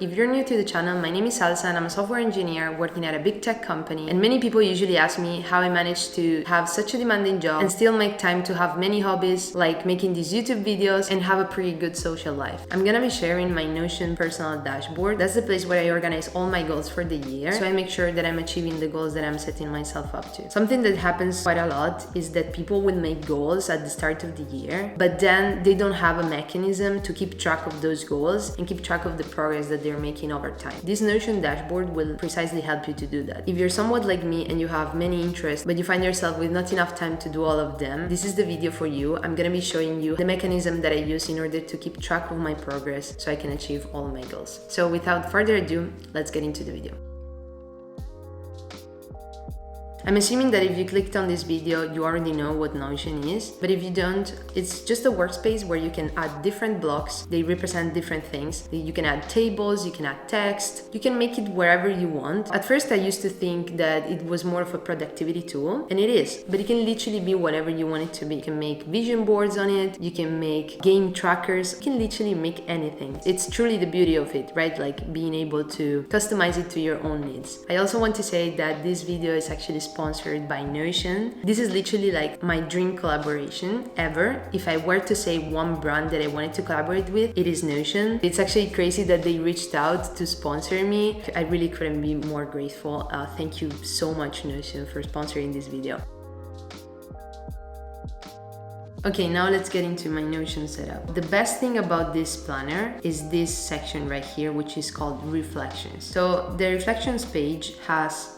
If you're new to the channel, my name is Salsa and I'm a software engineer working at a big tech company, and many people usually ask me how I managed to have such a demanding job and still make time to have many hobbies like making these YouTube videos and have a pretty good social life. I'm gonna be sharing my Notion personal dashboard. That's the place where I organize all my goals for the year, so I make sure that I'm achieving the goals that I'm setting myself up to. Something that happens quite a lot is that people will make goals at the start of the year, but then they don't have a mechanism to keep track of those goals and keep track of the progress that they're making over time. This Notion dashboard will precisely help you to do that. If you're somewhat like me and you have many interests, but you find yourself with not enough time to do all of them, this is the video for you. I'm gonna be showing you the mechanism that I use in order to keep track of my progress so I can achieve all my goals. So without further ado, let's get into the video. I'm assuming that if you clicked on this video, you already know what Notion is, but if you don't, it's just a workspace where you can add different blocks. They represent different things. You can add tables, you can add text, you can make it wherever you want. At first, I used to think that it was more of a productivity tool, and it is, but it can literally be whatever you want it to be. You can make vision boards on it, you can make game trackers, you can literally make anything. It's truly the beauty of it, right? Like being able to customize it to your own needs. I also want to say that this video is actually sponsored by Notion. This is literally like my dream collaboration ever. If I were to say one brand that I wanted to collaborate with, it is Notion. It's actually crazy that they reached out to sponsor me. I really couldn't be more grateful. Thank you so much, Notion, for sponsoring this video. Okay, now let's get into my Notion setup. The best thing about this planner is this section right here, which is called Reflections. So the Reflections page has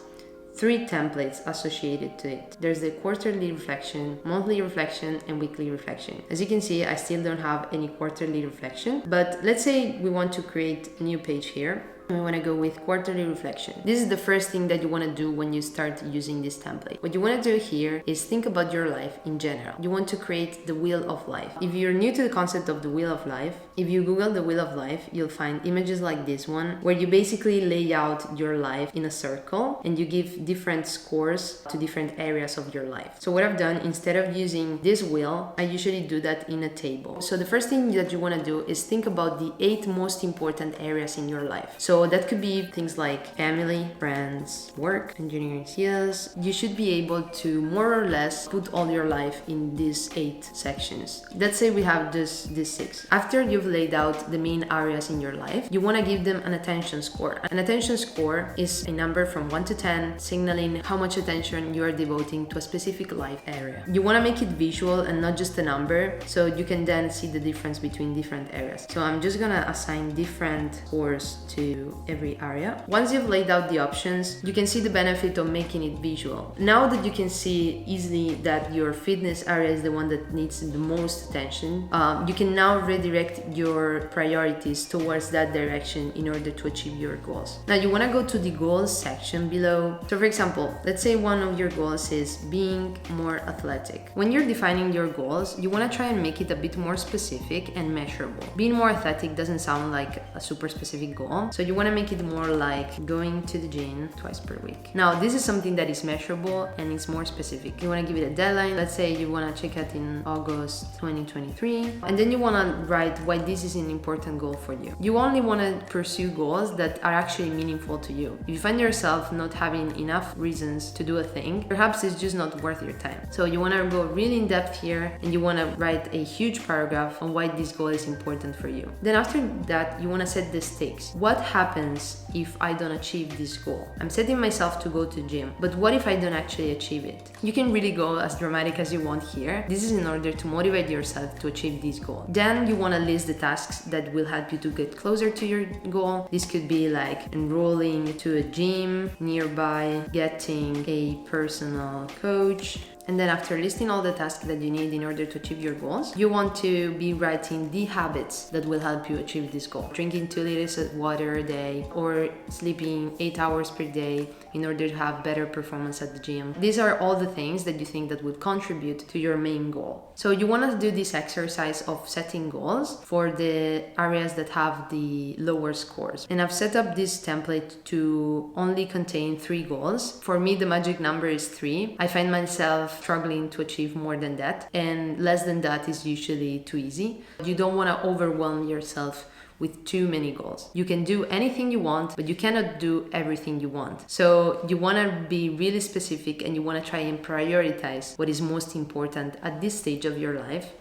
3 templates associated to it. There's the quarterly reflection, monthly reflection, and weekly reflection. As you can see, I still don't have any quarterly reflection, but let's say we want to create a new page here. We want to go with quarterly reflection. This is the first thing that you want to do when you start using this template. What you want to do here is think about your life in general. You want to create the wheel of life. If you're new to the concept of the wheel of life, if you Google the wheel of life, you'll find images like this one, where you basically lay out your life in a circle and you give different scores to different areas of your life. So what I've done, instead of using this wheel, I usually do that in a table. So the first thing that you want to do is think about the 8 most important areas in your life. So that could be things like family, friends, work, engineering skills. You should be able to more or less put all your life in these 8 sections. Let's say we have these 6. After you've laid out the main areas in your life, you want to give them an attention score. An attention score is a number from 1 to 10, signaling how much attention you are devoting to a specific life area. You want to make it visual and not just a number, so you can then see the difference between different areas. So I'm just gonna assign different scores to every area. Once you've laid out the options, you can see the benefit of making it visual. Now that you can see easily that your fitness area is the one that needs the most attention, you can now redirect your priorities towards that direction in order to achieve your goals. Now you want to go to the goals section below. So for example, let's say one of your goals is being more athletic. When you're defining your goals, you want to try and make it a bit more specific and measurable. Being more athletic doesn't sound like a super specific goal, so you want to make it more like going to the gym twice per week. Now this is something that is measurable and it's more specific. You want to give it a deadline. Let's say you want to check out in August 2023, and then you want to write why this is an important goal for you. You only want to pursue goals that are actually meaningful to you. If you find yourself not having enough reasons to do a thing, perhaps it's just not worth your time. So you want to go really in depth here, and you want to write a huge paragraph on why this goal is important for you. Then after that, you want to set the stakes. What happens if I don't achieve this goal? I'm setting myself to go to gym, but what if I don't actually achieve it? You can really go as dramatic as you want here. This is in order to motivate yourself to achieve this goal. Then you want to list the tasks that will help you to get closer to your goal. This could be like enrolling to a gym nearby, getting a personal coach. And then after listing all the tasks that you need in order to achieve your goals, you want to be writing the habits that will help you achieve this goal. Drinking 2 liters of water a day, or sleeping 8 hours per day in order to have better performance at the gym. These are all the things that you think that would contribute to your main goal. So you want to do this exercise of setting goals for the areas that have the lower scores. And I've set up this template to only contain 3 goals. For me, the magic number is 3. I find myself struggling to achieve more than that, and less than that is usually too easy. You don't want to overwhelm yourself with too many goals. You can do anything you want, but you cannot do everything you want. So you want to be really specific and you want to try and prioritize what is most important at this stage of your life.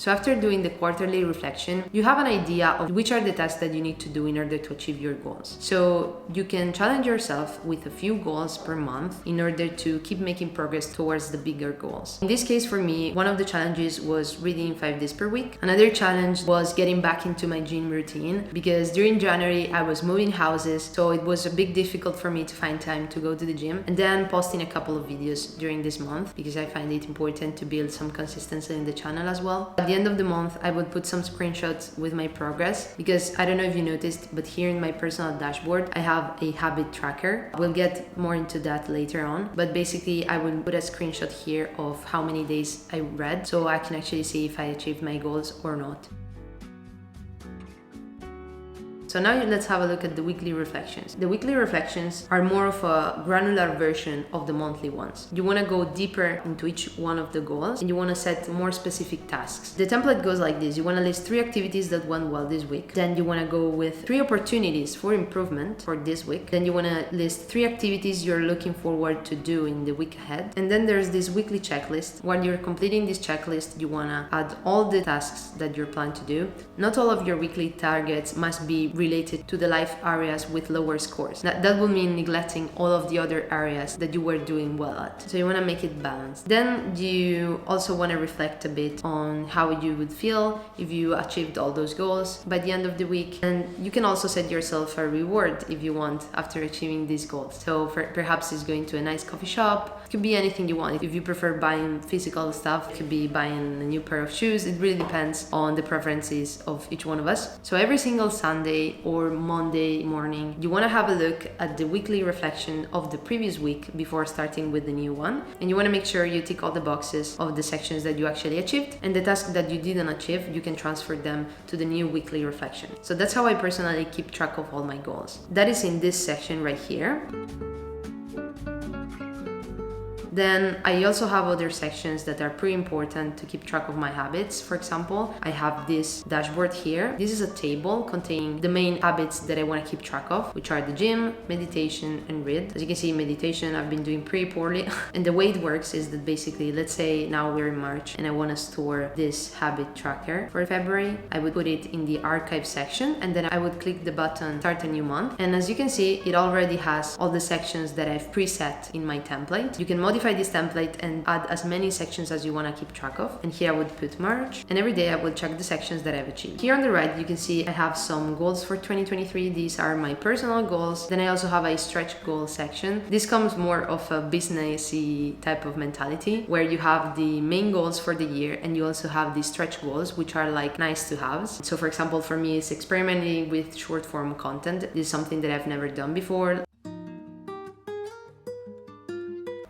So after doing the quarterly reflection, you have an idea of which are the tasks that you need to do in order to achieve your goals. So you can challenge yourself with a few goals per month in order to keep making progress towards the bigger goals. In this case, for me, one of the challenges was reading 5 days per week. Another challenge was getting back into my gym routine, because during January I was moving houses, so it was a bit difficult for me to find time to go to the gym, and then posting a couple of videos during this month because I find it important to build some consistency in the channel as well. At the end of the month, I would put some screenshots with my progress, because I don't know if you noticed, but here in my personal dashboard, I have a habit tracker. We'll get more into that later on, but basically I will put a screenshot here of how many days I read, so I can actually see if I achieved my goals or not. So now let's have a look at the weekly reflections. The weekly reflections are more of a granular version of the monthly ones. You want to go deeper into each one of the goals and you want to set more specific tasks. The template goes like this. You want to list 3 activities that went well this week. Then you want to go with 3 opportunities for improvement for this week. Then you want to list 3 activities you're looking forward to do in the week ahead. And then there's this weekly checklist. When you're completing this checklist, you want to add all the tasks that you're planning to do. Not all of your weekly targets must be related to the life areas with lower scores. That will mean neglecting all of the other areas that you were doing well at. So you want to make it balanced. Then you also want to reflect a bit on how you would feel if you achieved all those goals by the end of the week. And you can also set yourself a reward if you want after achieving these goals. So perhaps it's going to a nice coffee shop. It could be anything you want. If you prefer buying physical stuff, it could be buying a new pair of shoes. It really depends on the preferences of each one of us. So every single Sunday or Monday morning, you want to have a look at the weekly reflection of the previous week before starting with the new one. And you want to make sure you tick all the boxes of the sections that you actually achieved, and the tasks that you didn't achieve, you can transfer them to the new weekly reflection. So that's how I personally keep track of all my goals. That is in this section right here. Then I also have other sections that are pretty important to keep track of my habits. For example, I have this dashboard here. This is a table containing the main habits that I want to keep track of, which are the gym, meditation, and read. As you can see, meditation I've been doing pretty poorly. And the way it works is that basically, let's say now we're in March and I want to store this habit tracker for February. I would put it in the archive section, and then I would click the button start a new month. And as you can see, it already has all the sections that I've preset in my template. You can modify this template and add as many sections as you want to keep track of. And here I would put March, and every day I will check the sections that I've achieved. Here on the right, you can see I have some goals for 2023. These are my personal goals. Then I also have a stretch goal section. This comes more of a businessy type of mentality, where you have the main goals for the year and you also have the stretch goals, which are like nice to haves. So for example, for me, it's experimenting with short form content. This is something that I've never done before.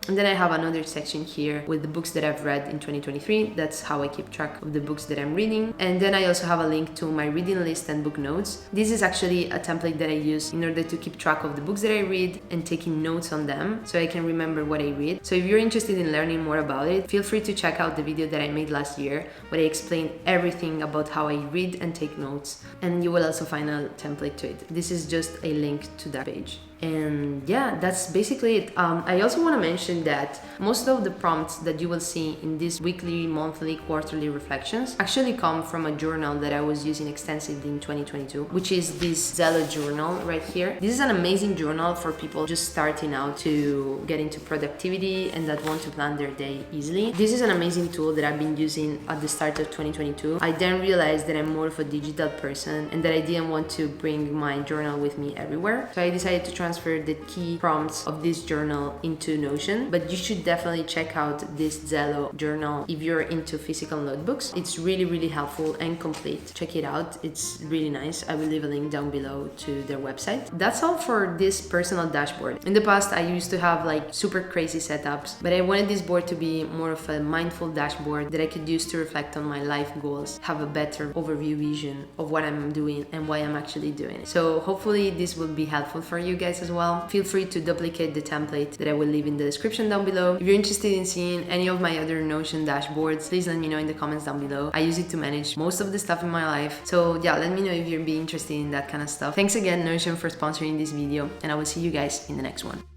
And then I have another section here with the books that I've read in 2023. That's how I keep track of the books that I'm reading. And then I also have a link to my reading list and book notes. This is actually a template that I use in order to keep track of the books that I read and taking notes on them so I can remember what I read. So if you're interested in learning more about it, feel free to check out the video that I made last year where I explained everything about how I read and take notes. And you will also find a template to it. This is just a link to that page. And yeah, that's basically it. I also want to mention that most of the prompts that you will see in these weekly, monthly, quarterly reflections actually come from a journal that I was using extensively in 2022, which is this Zello journal right here. This is an amazing journal for people just starting out to get into productivity and that want to plan their day easily. This is an amazing tool that I've been using at the start of 2022. I then realized that I'm more of a digital person and that I didn't want to bring my journal with me everywhere. So I decided to transfer the key prompts of this journal into Notion, but you should definitely check out this Zello journal if you're into physical notebooks. It's really, really helpful and complete. Check it out. It's really nice. I will leave a link down below to their website. That's all for this personal dashboard. In the past, I used to have like super crazy setups, but I wanted this board to be more of a mindful dashboard that I could use to reflect on my life goals, have a better overview vision of what I'm doing and why I'm actually doing it. So hopefully this will be helpful for you guys guys as well. Feel free to duplicate the template that I will leave in the description down below. If you're interested in seeing any of my other Notion dashboards, please let me know in the comments down below. I use it to manage most of the stuff in my life. So yeah, let me know if you're interested in that kind of stuff. Thanks again, Notion, for sponsoring this video, and I will see you guys in the next one.